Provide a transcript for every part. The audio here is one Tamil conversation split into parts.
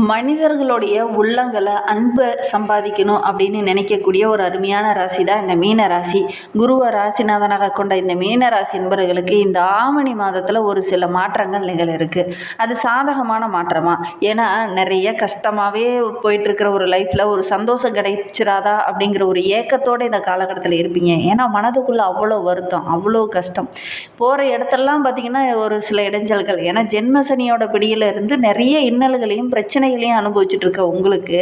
மனிதர்களுடைய உள்ளங்களை அன்பை சம்பாதிக்கணும் அப்படின்னு நினைக்கக்கூடிய ஒரு அருமையான ராசி தான் இந்த மீன ராசி. குருவை ராசிநாதனாக கொண்ட இந்த மீன ராசி என்பவர்களுக்கு இந்த ஆவணி மாதத்தில் ஒரு சில மாற்றங்கள் இருக்குது. அது சாதகமான மாற்றமா? ஏன்னா நிறைய கஷ்டமாகவே போயிட்டுருக்கிற ஒரு லைஃப்பில் ஒரு சந்தோஷம் கிடைச்சிராதா அப்படிங்கிற ஒரு ஏக்கத்தோடு இந்த காலகட்டத்தில் இருப்பீங்க. ஏன்னா மனதுக்குள்ளே அவ்வளோ வருத்தம், அவ்வளோ கஷ்டம். போகிற இடத்துலலாம் பார்த்திங்கன்னா ஒரு சில இடைஞ்சல்கள். ஏன்னா ஜென்மசனியோட பிடியில் இருந்து நிறைய இன்னல்களையும் பிரச்சனைகளையும் அனுபவிச்சுட்டு இருக்க உங்களுக்கு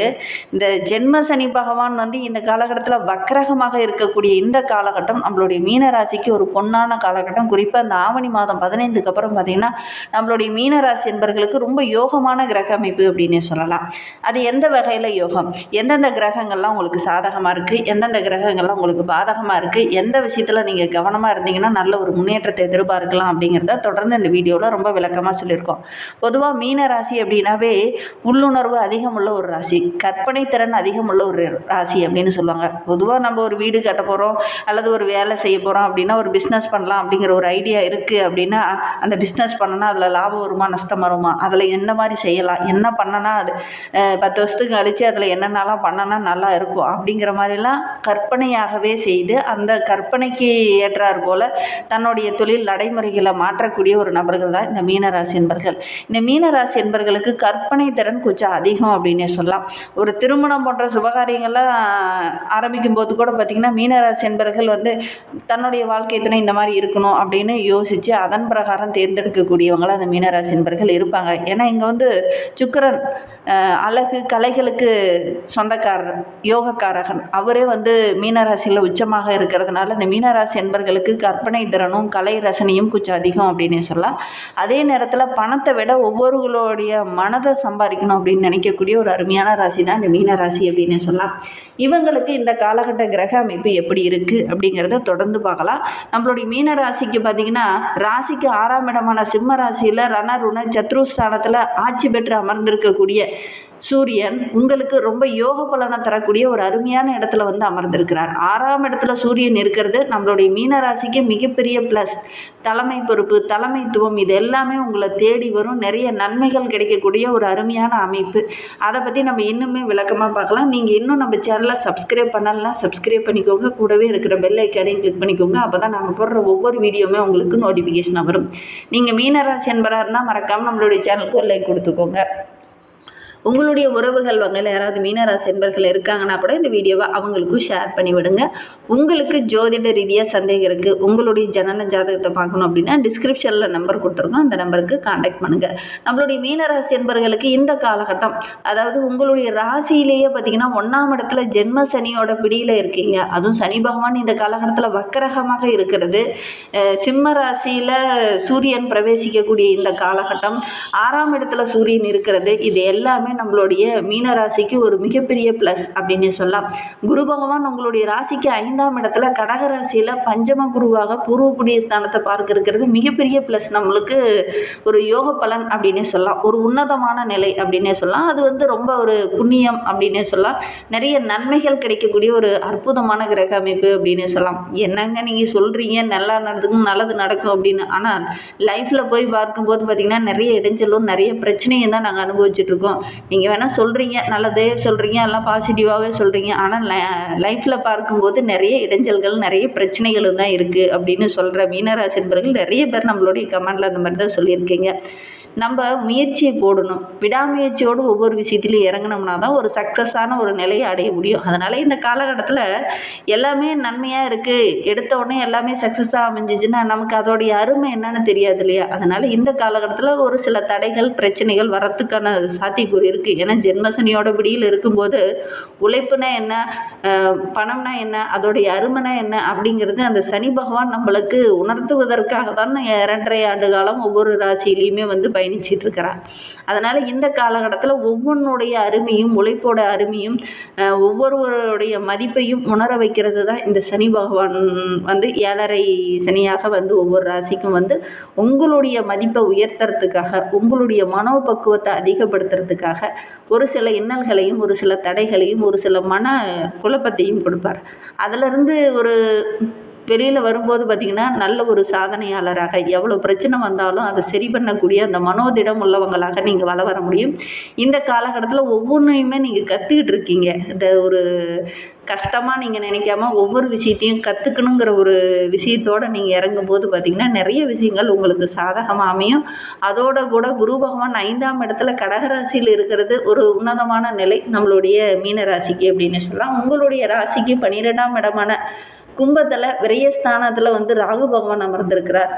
இந்த ஜென்ம சனி பகவான் இந்த காலகட்டத்தில் வக்கரகமாக இருக்கக்கூடிய இந்த காலகட்டம் நம்மளுடைய மீன ராசிக்கு ஒரு பொன்னான காலகட்டம். குறிப்பாக இந்த ஆவணி மாதம் 15க்கு அப்புறம் பார்த்திங்கன்னா நம்மளுடைய மீன ராசி என்பவர்களுக்கு ரொம்ப யோகமான கிரக அமைப்பு அப்படின்னு சொல்லலாம். அது எந்த வகையில் யோகம், எந்தெந்த கிரகங்கள்லாம் உங்களுக்கு சாதகமாக இருக்குது, எந்தெந்த கிரகங்கள்லாம் உங்களுக்கு பாதகமாக இருக்குது, எந்த விஷயத்தில் நீங்கள் கவனமாக இருந்தீங்கன்னா நல்ல ஒரு முன்னேற்றத்தை எதிர்பார்க்கலாம் அப்படிங்கிறத தொடர்ந்து இந்த வீடியோவில் ரொம்ப விளக்கமாக சொல்லியிருக்கோம். பொதுவாக மீன ராசி அப்படின்னாவே உள்ளுணர்வு அதிகம் உள்ள ஒரு ராசி, கற்பனை திறன் அதிகம் உள்ள ஒரு ராசி அப்படின்னு சொல்லுவாங்க. பொதுவாக நம்ம ஒரு வீடு கட்ட போகிறோம் அல்லது ஒரு வேலை செய்ய போகிறோம் அப்படின்னா ஒரு பிஸ்னஸ் பண்ணலாம் அப்படிங்கிற ஒரு ஐடியா இருக்குது அப்படின்னா அந்த பிஸ்னஸ் பண்ணனா அதில் லாபம் வருமா நஷ்டம் வருமா, அதில் என்ன மாதிரி செய்யலாம், என்ன பண்ணனா அது 10 வருஷத்துக்கு கழித்து அதில் என்னென்னலாம் பண்ணனா நல்லா இருக்கும் அப்படிங்கிற மாதிரிலாம் கற்பனையாகவே செய்து அந்த கற்பனைக்கு ஏற்றார் போல் தன்னுடைய தொழில் நடைமுறைகளை மாற்றக்கூடிய ஒரு நபர்கள் தான் இந்த மீனராசி என்பர்கள். இந்த மீனராசி என்பர்களுக்கு கற்பனை திறன் கொஞ்சம் அதிகம் அப்படின்னே சொல்லலாம். ஒரு திருமணம் போன்ற சுபகாரியங்கள்லாம் ஆரம்பிக்கும் போது கூட பார்த்திங்கன்னா மீனராசி என்பர்கள் தன்னுடைய வாழ்க்கை துணை இந்த மாதிரி இருக்கணும் அப்படின்னு யோசித்து அதன் பிரகாரம் தேர்ந்தெடுக்கக்கூடியவங்களாம் அந்த மீனராசி என்பர்கள் இருப்பாங்க. ஏன்னா இங்கே சுக்கிரன் அழகு கலைகளுக்கு சொந்தக்காரர், யோகக்காரகன், அவரே மீனராசியில் உச்சமாக இருக்கிறதுனால இந்த மீனராசி என்பர்களுக்கு கற்பனை திறனும் கலை ரசனையும் கொஞ்சம் அதிகம் அப்படின்னே சொல்லலாம். அதே நேரத்தில் பணத்தை விட ஒவ்வொருவர்களுடைய மனதை சம்பாதிக்கணும் அப்படின்னு நினைக்கக்கூடிய ஒரு அருமையான ராசி தான் இந்த மீன ராசி அப்படின்னு சொல்லலாம். இவங்களுக்கு இந்த காலகட்ட கிரக அமைப்பு எப்படி இருக்குது அப்படிங்கிறத தொடர்ந்து பார்க்கலாம். நம்மளுடைய மீன ராசிக்கு பார்த்திங்கன்னா ராசிக்கு 6ஆம் இடமான சிம்ம ராசியில் ரணருண சத்ருஸ்தானத்தில் ஆட்சி பெற்று அமர்ந்திருக்கக்கூடிய சூரியன் உங்களுக்கு ரொம்ப யோக பலனை தரக்கூடிய ஒரு அருமையான இடத்துல அமர்ந்திருக்கிறார். 6ஆம் இடத்துல சூரியன் இருக்கிறது நம்மளுடைய மீன ராசிக்கு மிகப்பெரிய ப்ளஸ். தலைமை பொறுப்பு, தலைமைத்துவம், இது எல்லாமே உங்களை தேடி வரும். நிறைய நன்மைகள் கிடைக்கக்கூடிய ஒரு அருமையான அமைப்பு. அதை பற்றி நம்ம இன்னுமே விளக்கமாக பார்க்கலாம். நீங்கள் இன்னும் நம்ம சேனலை சப்ஸ்கிரைப் பண்ணலாம், சப்ஸ்கிரைப் பண்ணிக்கோங்க. கூடவே இருக்கிற பெல் ஐக்கானையும் கிளிக் பண்ணிக்கோங்க. அப்போ தான் நாங்கள் போடுற ஒவ்வொரு வீடியோவுமே உங்களுக்கு நோட்டிஃபிகேஷனாக வரும். நீங்கள் மீனராசி என்பராக இருந்தால் மறக்காமல் நம்மளுடைய சேனலுக்கு ஒரு லைக் கொடுத்துக்கோங்க. உங்களுடைய உறவுகள் வகையில் யாராவது மீனராசி என்பர்கள் இருக்காங்கன்னா கூட இந்த வீடியோவை அவங்களுக்கும் ஷேர் பண்ணி விடுங்க. உங்களுக்கு ஜோதிட ரீதியாக சந்தேகம் இருக்குது, உங்களுடைய ஜனன ஜாதகத்தை பார்க்கணும் அப்படின்னா டிஸ்கிரிப்ஷனில் நம்பர் கொடுத்துருக்கோம், அந்த நம்பருக்கு கான்டாக்ட் பண்ணுங்கள். நம்மளுடைய மீனராசி என்பர்களுக்கு இந்த காலகட்டம், அதாவது உங்களுடைய ராசியிலேயே பார்த்திங்கன்னா 1ஆம் இடத்துல ஜென்ம சனியோட பிடியில் இருக்கீங்க. அதுவும் சனி பகவான் இந்த காலகட்டத்தில் வக்கரகமாக இருக்கிறது. சிம்ம ராசியில் சூரியன் பிரவேசிக்கக்கூடிய இந்த காலகட்டம், 6ஆம் இடத்துல சூரியன் இருக்கிறது, இது எல்லாமே நம்மளுடைய மீனராசிக்கு ஒரு மிகப்பெரிய ப்ளஸ் அப்படின்னு சொல்லலாம். குரு பகவான் உங்களுடைய ராசிக்கு 5ஆம் இடத்துல கடக ராசியில் பஞ்சம குருவாக பூர்வ புண்ணிய ஸ்தானத்தை பார்க்க இருக்கிறது மிகப்பெரிய ப்ளஸ். நம்மளுக்கு ஒரு யோக பலன் அப்படின்னே சொல்லலாம், ஒரு உன்னதமான நிலை அப்படின்னே சொல்லலாம். அது ரொம்ப ஒரு புண்ணியம் அப்படின்னே சொல்லலாம். நிறைய நன்மைகள் கிடைக்கக்கூடிய ஒரு அற்புதமான கிரக அமைப்பு அப்படின்னு சொல்லலாம். என்னங்க நீங்கள் சொல்கிறீங்க நல்லா நடக்கும், நல்லது நடக்கும் அப்படின்னு, ஆனால் லைஃப்பில் போய் பார்க்கும்போது பார்த்திங்கன்னா நிறைய இடைஞ்சலும் நிறைய பிரச்சனையும் தான் நாங்கள் அனுபவிச்சுட்ருக்கோம். நீங்கள் வேணால் சொல்கிறீங்க, நல்லதே சொல்கிறீங்க, எல்லாம் பாசிட்டிவாகவே சொல்கிறீங்க, ஆனால் லைஃப்பில் பார்க்கும்போது நிறைய இடைஞ்சல்கள் நிறைய பிரச்சனைகளும் தான் இருக்குது அப்படின்னு சொல்கிற மீனராசி என்பவர்கள் நிறைய பேர் நம்மளுடைய கமெண்டில் அந்த மாதிரி தான் சொல்லியிருக்கீங்க. நம்ம முயற்சியை போடணும், விடாமுயற்சியோடு ஒவ்வொரு விஷயத்துலையும் இறங்கினோம்னா தான் ஒரு சக்ஸஸான ஒரு நிலையை அடைய முடியும். அதனால் இந்த காலகட்டத்தில் எல்லாமே நன்மையாக இருக்குது, எடுத்த உடனே எல்லாமே சக்ஸஸாக அமைஞ்சிச்சுன்னா நமக்கு அதோடைய அருமை என்னன்னு தெரியாது இல்லையா? அதனால் இந்த காலகட்டத்தில் ஒரு சில தடைகள் பிரச்சனைகள் வரத்துக்கான சாத்தியக்கூறு இருக்குது. ஏன்னா ஜென்மசனியோட பிடியில் இருக்கும்போது உழைப்புனா என்ன, பணம்னா என்ன, அதோடைய அருமைனா என்ன அப்படிங்கிறது அந்த சனி பகவான் நம்மளுக்கு உணர்த்துவதற்காக தான் 2.5 ஆண்டு காலம் ஒவ்வொரு ராசியிலையுமே பயணிச்சிட்டு இருக்கிறார். அதனால் இந்த காலகட்டத்தில் ஒவ்வொன்றுடைய அருமையும் உழைப்போட அருமையும் ஒவ்வொருவருடைய மதிப்பையும் உணர வைக்கிறது தான் இந்த சனி பகவான் 7.5 சனியாக ஒவ்வொரு ராசிக்கும் உங்களுடைய மதிப்பை உயர்த்துறதுக்காக, உங்களுடைய மனோபக்குவத்தை அதிகப்படுத்துறதுக்காக ஒரு சில இன்னல்களையும் ஒரு சில தடைகளையும் ஒரு சில மன குழப்பத்தையும் கொடுப்பார். அதிலிருந்து ஒரு வெளியில் வரும்போது பார்த்திங்கன்னா நல்ல ஒரு சாதனையாளராக, எவ்வளோ பிரச்சனை வந்தாலும் அதை சரி பண்ணக்கூடிய அந்த மனோதிடம் உள்ளவங்களாக நீங்கள் வர முடியும். இந்த காலகட்டத்தில் ஒவ்வொன்றையுமே நீங்கள் கற்றுக்கிட்டு இருக்கீங்க. இந்த ஒரு கஷ்டமாக நீங்கள் நினைக்காம ஒவ்வொரு விஷயத்தையும் கற்றுக்கணுங்கிற ஒரு விஷயத்தோடு நீங்கள் இறங்கும்போது பார்த்திங்கன்னா நிறைய விஷயங்கள் உங்களுக்கு சாதகமாக அமையும். அதோட கூட குரு பகவான் 5ஆம் இடத்துல கடகராசியில் இருக்கிறது ஒரு உன்னதமான நிலை நம்மளுடைய மீன ராசிக்கு அப்படின்னு சொல்லலாம். உங்களுடைய ராசிக்கு 12ஆம் இடமான கும்பத்தில் விரயஸ்தானத்தில் ராகு பகவான் அமர்ந்திருக்கிறார்.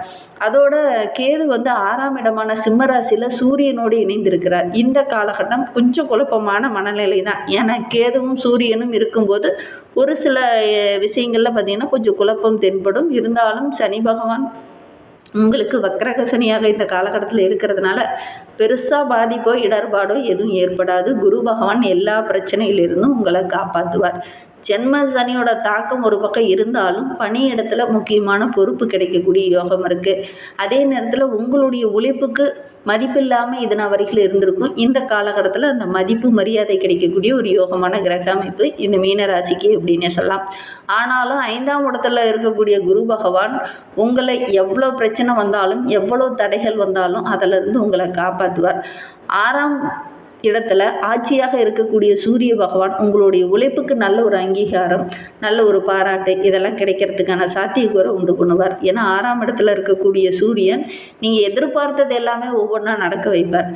அதோட கேது 6ஆம் இடமான சிம்ம ராசியில் சூரியனோடு இணைந்திருக்கிறார். இந்த காலகட்டம் கொஞ்சம் குழப்பமான மனநிலை தான். ஏன்னா கேதுவும் சூரியனும் இருக்கும்போது ஒரு சில விஷயங்களில் பார்த்திங்கன்னா கொஞ்சம் குழப்பம் தென்படும். இருந்தாலும் சனி பகவான் உங்களுக்கு வக்ரக சனியாக இந்த காலகட்டத்தில் இருக்கிறதுனால பெருசாக பாதிப்போ இடர்பாடோ எதுவும் ஏற்படாது. குரு பகவான் எல்லா பிரச்சனையிலிருந்தும் உங்களை காப்பாற்றுவார். ஜென்ம சனியோட தாக்கம் ஒரு பக்கம் இருந்தாலும் பணியிடத்தில் முக்கியமான பொறுப்பு கிடைக்கக்கூடிய யோகம் இருக்குது. அதே நேரத்தில் உங்களுடைய உழைப்புக்கு மதிப்பில்லாமல் இதனால் வரைக்கும் இருந்திருக்கும். இந்த காலகட்டத்தில் அந்த மதிப்பு மரியாதை கிடைக்கக்கூடிய ஒரு யோகமான கிரக அமைப்பு இந்த மீனராசிக்கு அப்படின்னு சொல்லலாம். ஆனாலும் 5ஆம் இடத்துல இருக்கக்கூடிய குரு பகவான் உங்களை எவ்வளோ பிரச்சனை வந்தாலும் எவ்வளோ தடைகள் வந்தாலும் அதிலிருந்து உங்களை காப்பாற்றுவார். 6ஆம் இடத்துல ஆட்சியாக இருக்கக்கூடிய சூரிய பகவான் உங்களுடைய உழைப்புக்கு நல்ல ஒரு அங்கீகாரம், நல்ல ஒரு பாராட்டு இதெல்லாம் கிடைக்கிறதுக்கான சாத்தியக்கூறை உண்டு பண்ணுவார். ஏன்னா 6ஆம் இடத்துல இருக்கக்கூடிய சூரியன் நீங்கள் எதிர்பார்த்தது எல்லாமே ஒவ்வொன்றா நடக்க வைப்பார்.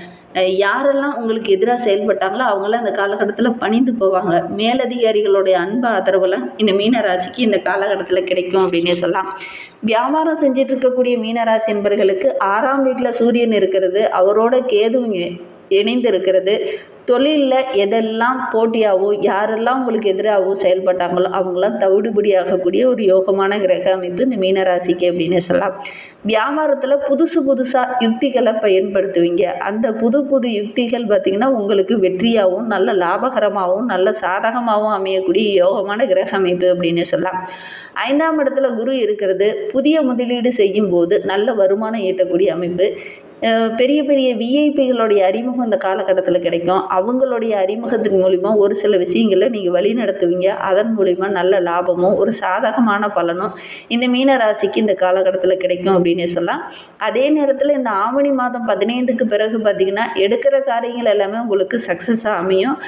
யாரெல்லாம் உங்களுக்கு எதிராக செயல்பட்டாங்களோ அவங்களாம் இந்த காலகட்டத்தில் பணிந்து போவாங்க. மேலதிகாரிகளுடைய அன்பு ஆதரவுலாம் இந்த மீனராசிக்கு இந்த காலகட்டத்தில் கிடைக்கும் அப்படின்னே சொல்லலாம். வியாபாரம் செஞ்சிட்டு இருக்கக்கூடிய மீனராசி என்பவர்களுக்கு 6ஆம் வீட்டில் சூரியன் இருக்கிறது, அவரோட கேதுவும் இணைந்து இருக்கிறது. தொழிலில் எதெல்லாம் போட்டியாகவோ யாரெல்லாம் உங்களுக்கு எதிராகவோ செயல்பட்டாங்களோ அவங்களாம் தவிடுபடியாகக்கூடிய ஒரு யோகமான கிரக அமைப்பு இந்த மீனராசிக்கு அப்படின்னு சொல்லலாம். வியாபாரத்தில் புதுசாக யுக்திகளை பயன்படுத்துவீங்க. அந்த புது யுக்திகள் பார்த்திங்கன்னா உங்களுக்கு வெற்றியாகவும் நல்ல லாபகரமாகவும் நல்ல சாதகமாகவும் அமையக்கூடிய யோகமான கிரக அமைப்பு அப்படின்னு சொல்லலாம். 5ஆம் இடத்துல குரு இருக்கிறது புதிய முதலீடு செய்யும் போது நல்ல வருமானம் ஈட்டக்கூடிய அமைப்பு. பெரிய விஐபிகளுடைய அறிமுகம் இந்த காலகட்டத்தில் கிடைக்கும். அவங்களுடைய அறிமுகத்தின் மூலிமா ஒரு சில விஷயங்களை நீங்கள் வழி நடத்துவீங்க. அதன் மூலிமா நல்ல லாபமும் ஒரு சாதகமான பலனும் இந்த மீன ராசிக்கு இந்த காலகட்டத்தில் கிடைக்கும் அப்படின்னு சொல்லலாம். அதே நேரத்தில் இந்த ஆவணி மாதம் 15க்கு பிறகு பார்த்திங்கன்னா எடுக்கிற காரியங்கள் எல்லாமே உங்களுக்கு சக்ஸஸாக அமையும்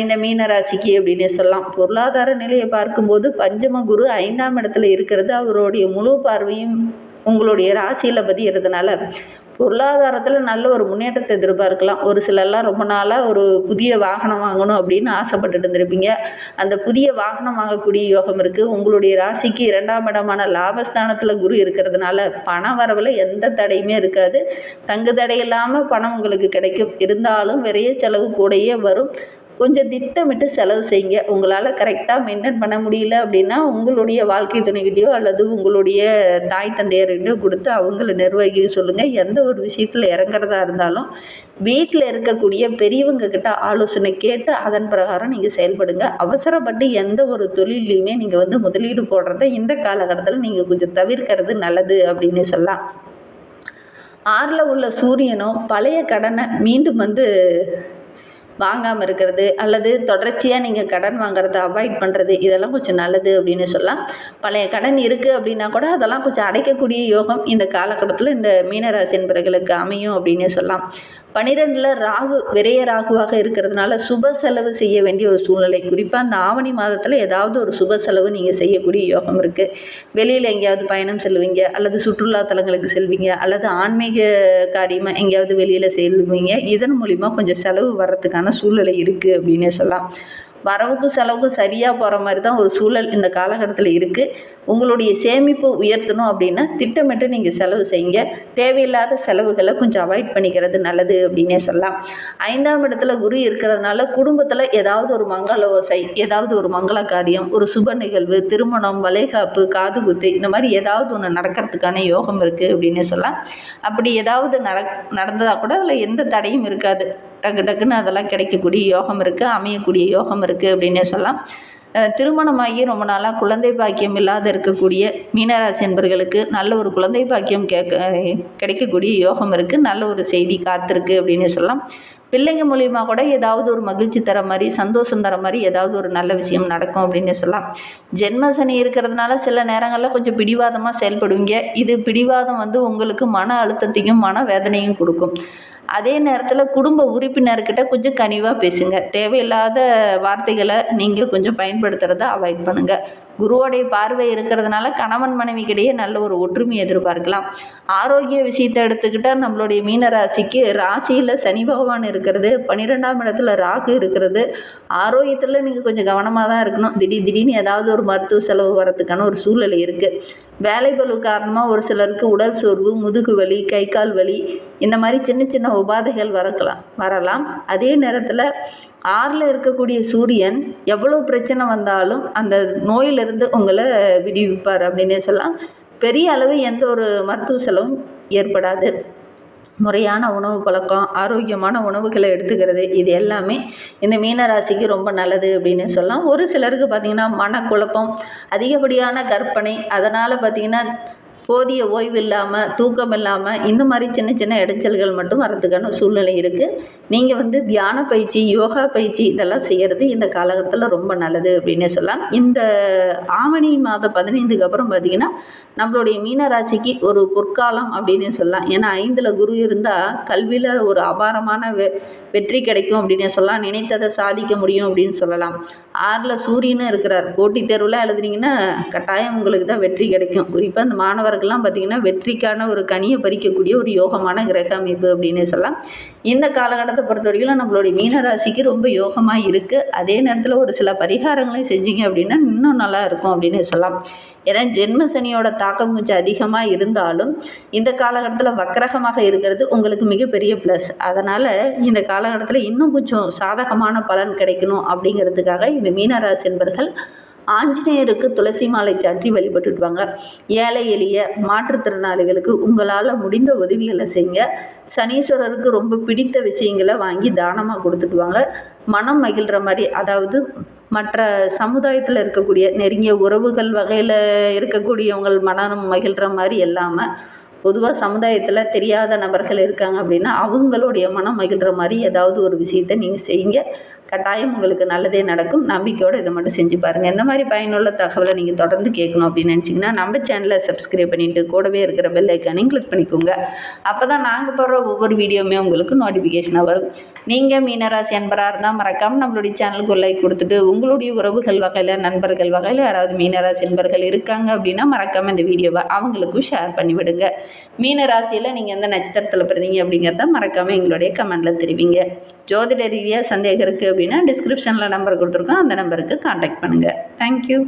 இந்த மீன ராசிக்கு அப்படின்னு சொல்லலாம். பொருளாதார நிலையை பார்க்கும்போது பஞ்சம குரு 5ஆம் இடத்துல இருக்கிறது அவருடைய முழு பார்வையும் உங்களுடைய ராசியில் பதிகிறதுனால பொருளாதாரத்தில் நல்ல ஒரு முன்னேற்றத்தை எதிர்பார்க்கலாம். ஒரு சிலர்லாம் ரொம்ப நாளாக ஒரு புதிய வாகனம் வாங்கணும் அப்படின்னு ஆசைப்பட்டுட்டு இருந்திருப்பீங்க. அந்த புதிய வாகனம் வாங்கக்கூடிய யோகம் இருக்குது. உங்களுடைய ராசிக்கு 2ஆம் இடமான லாபஸ்தானத்தில் குரு இருக்கிறதுனால பண வரவில் எந்த தடையுமே இருக்காது. தங்கு தடை இல்லாமல் பணம் உங்களுக்கு கிடைக்கும். இருந்தாலும் விரைய செலவு கூடயே வரும். கொஞ்சம் திட்டமிட்டு செலவு செய்யுங்க. உங்களால் கரெக்டாக மெயின்டைன் பண்ண முடியல அப்படின்னா உங்களுடைய வாழ்க்கை துணைக்கிட்டேயோ அல்லது உங்களுடைய தாய் தந்தையர்கிட்டயோ கொடுத்து அவங்கள நிர்வகிக்க சொல்லுங்கள். எந்த ஒரு விஷயத்தில் இறங்குறதா இருந்தாலும் வீட்டில் இருக்கக்கூடிய பெரியவங்க கிட்ட ஆலோசனை கேட்டு அதன் பிரகாரம் நீங்கள் செயல்படுங்க. அவசரப்பட்டு எந்த ஒரு தொழிலையுமே நீங்கள் முதலீடு போடுறத இந்த காலகட்டத்தில் நீங்கள் கொஞ்சம் தவிர்க்கிறது நல்லது அப்படின்னு சொல்லலாம். 6ல் உள்ள சூரியனும் பழைய கடனை மீண்டும் வாங்காமல் இருக்கிறது அல்லது தொடர்ச்சியாக நீங்கள் கடன் வாங்குறத அவாய்ட் பண்ணுறது இதெல்லாம் கொஞ்சம் நல்லது அப்படின்னு சொல்லலாம். பழைய கடன் இருக்குது அப்படின்னா கூட அதெல்லாம் கொஞ்சம் அடைக்கக்கூடிய யோகம் இந்த காலகட்டத்தில் இந்த மீனராசி என்பவர்களுக்கு அமையும் அப்படின்னு சொல்லலாம். 12ல் ராகு விரைய ராகுவாக இருக்கிறதுனால சுப செலவு செய்ய வேண்டிய ஒரு சூழ்நிலை. குறிப்பாக அந்த ஆவணி மாதத்தில் ஏதாவது ஒரு சுப செலவு நீங்கள் செய்யக்கூடிய யோகம் இருக்குது. வெளியில் எங்கேயாவது பயணம் செல்வீங்க அல்லது சுற்றுலா தலங்களுக்கு செல்வீங்க அல்லது ஆன்மீக காரியமாக எங்கேயாவது வெளியில் செல்வீங்க. இதன் மூலிமா கொஞ்சம் செலவு வர்றதுக்கான சூழ்நிலை இருக்குது அப்படின்னே சொல்லலாம். வரவுக்கும் செலவுக்கும் சரியாக போகிற மாதிரி தான் ஒரு சூழல் இந்த காலகட்டத்தில் இருக்குது. உங்களுடைய சேமிப்பு உயர்த்தணும் அப்படின்னா திட்டமிட்டு நீங்கள் செலவு செய்யுங்க. தேவையில்லாத செலவுகளை கொஞ்சம் அவாய்ட் பண்ணிக்கிறது நல்லது அப்படின்னே சொல்லலாம். 5ஆம் இடத்துல குரு இருக்கிறதுனால குடும்பத்தில் ஏதாவது ஒரு மங்கள ஓசை, ஏதாவது ஒரு மங்கள காரியம், ஒரு சுப நிகழ்வு, திருமணம், வளைகாப்பு, காது குத்து இந்த மாதிரி ஏதாவது ஒன்று நடக்கிறதுக்கான யோகம் இருக்குது அப்படின்னே சொல்லலாம். அப்படி ஏதாவது நடந்ததாக கூட அதில் எந்த தடையும் இருக்காது. டக்குன்னு அதெல்லாம் கிடைக்கக்கூடிய யோகம் இருக்குது, அமையக்கூடிய யோகம் இருக்குது அப்படின்னே சொல்லலாம். திருமணமாகி ரொம்ப நாளாக குழந்தை பாக்கியம் இல்லாத இருக்கக்கூடிய மீனராசி என்பர்களுக்கு நல்ல ஒரு குழந்தை பாக்கியம் கிடைக்கக்கூடிய யோகம் இருக்குது. நல்ல ஒரு செய்தி காத்திருக்கு அப்படின்னு சொல்லலாம். பிள்ளைங்க மூலிமா கூட ஏதாவது ஒரு மகிழ்ச்சி தர மாதிரி, சந்தோஷம் தர மாதிரி ஏதாவது ஒரு நல்ல விஷயம் நடக்கும் அப்படின்னு சொல்லலாம். ஜென்ம சனி இருக்கிறதுனால சில நேரங்களில் கொஞ்சம் பிடிவாதமாக செயல்படுவீங்க. இது பிடிவாதம் உங்களுக்கு மன அழுத்தத்தையும் மன வேதனையும் கொடுக்கும். அதே நேரத்தில் குடும்ப உறுப்பினர்கிட்ட கொஞ்சம் கனிவாக பேசுங்க. தேவையில்லாத வார்த்தைகளை நீங்கள் கொஞ்சம் பயன்படுத்துகிறத அவாய்ட் பண்ணுங்கள். குருவோடைய பார்வை இருக்கிறதுனால கணவன் மனைவிக்கிடையே நல்ல ஒரு ஒற்றுமை எதிர்பார்க்கலாம். ஆரோக்கிய விஷயத்தை எடுத்துக்கிட்டால் நம்மளுடைய மீன ராசிக்கு ராசியில் சனி பகவான் இருக்கிறது, 12ஆம் இடத்துல ராகு இருக்கிறது. ஆரோக்கியத்தில் நீங்கள் கொஞ்சம் கவனமாக தான் இருக்கணும். திடீர்னு ஏதாவது ஒரு மருத்துவ செலவு வரத்துக்கான ஒரு சூழ்நிலை இருக்குது. வேலை பளு காரணமாக ஒரு சிலருக்கு உடல் சோர்வு, முதுகு வலி, கை கால் வலி இந்த மாதிரி சின்ன சின்ன உபாதைகள் வரலாம். அதே நேரத்தில் 6ல் இருக்கக்கூடிய சூரியன் எவ்வளோ பிரச்சனை வந்தாலும் அந்த நோயிலிருந்து உங்களை விடுவிப்பார் அப்படின்னே சொல்லலாம். பெரிய அளவு எந்த ஒரு மருத்துவ செலவும் ஏற்படாது. முறையான உணவு பழக்கம், ஆரோக்கியமான உணவுகளை எடுத்துக்கிறது, இது எல்லாமே இந்த மீனராசிக்கு ரொம்ப நல்லது அப்படின்னு சொல்லலாம். ஒரு சிலருக்கு பார்த்திங்கன்னா மனக்குழப்பம், அதிகப்படியான கற்பனை, அதனால் பார்த்திங்கன்னா போதிய ஓய்வு இல்லாமல், தூக்கம் இல்லாமல் இந்த மாதிரி சின்ன சின்ன இடைச்சல்கள் மட்டும் வரதுக்கான சூழ்நிலை இருக்குது. நீங்கள் தியான பயிற்சி, யோகா பயிற்சி இதெல்லாம் செய்கிறது இந்த காலகட்டத்தில் ரொம்ப நல்லது அப்படின்னே சொல்லலாம். இந்த ஆவணி மாதம் 15க்கு அப்புறம் பார்த்திங்கன்னா நம்மளுடைய மீனராசிக்கு ஒரு பொற்காலம் அப்படின்னே சொல்லலாம். ஏன்னா 5ல் குரு இருந்தால் கல்வியில் ஒரு அபாரமான வெற்றி கிடைக்கும் அப்படின்னே சொல்லலாம். நினைத்ததை சாதிக்க முடியும் அப்படின்னு சொல்லலாம். 6ல் சூரியனும் இருக்கிறார். போட்டித் தேர்வில் எழுதுனீங்கன்னா கட்டாயம் உங்களுக்கு தான் வெற்றி கிடைக்கும். குறிப்பாக அந்த மாணவர்கள்லாம் பார்த்திங்கன்னா வெற்றிக்கான ஒரு கனியை பறிக்கக்கூடிய ஒரு யோகமான கிரக அமைப்பு அப்படின்னு சொல்லலாம். இந்த காலகட்டத்தை பொறுத்த வரைக்கும் நம்மளுடைய மீனராசிக்கு ரொம்ப யோகமாக இருக்குது. அதே நேரத்தில் ஒரு சில பரிகாரங்களையும் செஞ்சீங்க அப்படின்னா இன்னும் நல்லா இருக்கும் அப்படின்னு சொல்லலாம். ஏன்னா ஜென்ம சனியோட தாக்கம் கொஞ்சம் அதிகமாக இருந்தாலும் இந்த காலகட்டத்தில் வக்கரகமாக இருக்கிறது உங்களுக்கு மிகப்பெரிய ப்ளஸ். அதனால் இந்த காலகட்டத்தில் இன்னும் கொஞ்சம் சாதகமான பலன் கிடைக்கணும் அப்படிங்கிறதுக்காக இந்த மீனராசி என்பர்கள் ஆஞ்சநேயருக்கு துளசி மாலை சாற்றி வழிபட்டுடுவாங்க. ஏழை எளிய மாற்றுத்திறனாளிகளுக்கு உங்களால் முடிந்த உதவிகளை செய்யுங்க. சனீஸ்வரருக்கு ரொம்ப பிடித்த விஷயங்களை வாங்கி தானமாக கொடுத்துடுவாங்க. மனம் மகிழ்கிற மாதிரி, அதாவது மற்ற சமுதாயத்தில் இருக்கக்கூடிய நெருங்கிய உறவுகள் வகையில் இருக்கக்கூடியவங்கள் மனம் மகிழ்கிற மாதிரி இல்லாமல் பொதுவாக சமுதாயத்தில் தெரியாத நபர்கள் இருக்காங்க அப்படின்னா அவங்களுடைய மனம் மகிழ்கிற மாதிரி ஏதாவது ஒரு விஷயத்தை நீங்கள் செய்யுங்க. கட்டாயம் உங்களுக்கு நல்லதே நடக்கும். நம்பிக்கையோடு இதை மட்டும் செஞ்சு பாருங்கள். இந்த மாதிரி பயனுள்ள தகவலை நீங்கள் தொடர்ந்து கேட்கணும் அப்படின்னு நினச்சிங்கன்னா நம்ம சேனலை சப்ஸ்கிரைப் பண்ணிவிட்டு கூடவே இருக்கிற பெல் ஐக்கானையும் கிளிக் பண்ணிக்கோங்க. அப்போ தான் நாங்கள் போடுற ஒவ்வொரு வீடியோவுமே உங்களுக்கு நோட்டிஃபிகேஷனாக வரும். நீங்கள் மீனராசி அன்பராக இருந்தால் மறக்காமல் நம்மளுடைய சேனலுக்கு ஒரு லைக் கொடுத்துட்டு உங்களுடைய உறவுகள் வகையில், நண்பர்கள் வகையில் யாராவது மீனராசி அன்பர்கள் இருக்காங்க அப்படின்னா மறக்காமல் இந்த வீடியோவை அவங்களுக்கும் ஷேர் பண்ணிவிடுங்க. மீனராசியில் நீங்கள் எந்த நட்சத்திரத்தில் பிறந்தீங்க அப்படிங்கிறத மறக்காமல் எங்களுடைய கமெண்டில் தெரிவிங்க. ஜோதிட ரீதியாக சந்தேகம் இருக்குது அப்படின்னா டிஸ்கிரிப்ஷனில் நம்பர் கொடுத்துருக்கோம். அந்த நம்பருக்கு கான்டாக்ட் பண்ணுங்கள். தேங்க்யூ.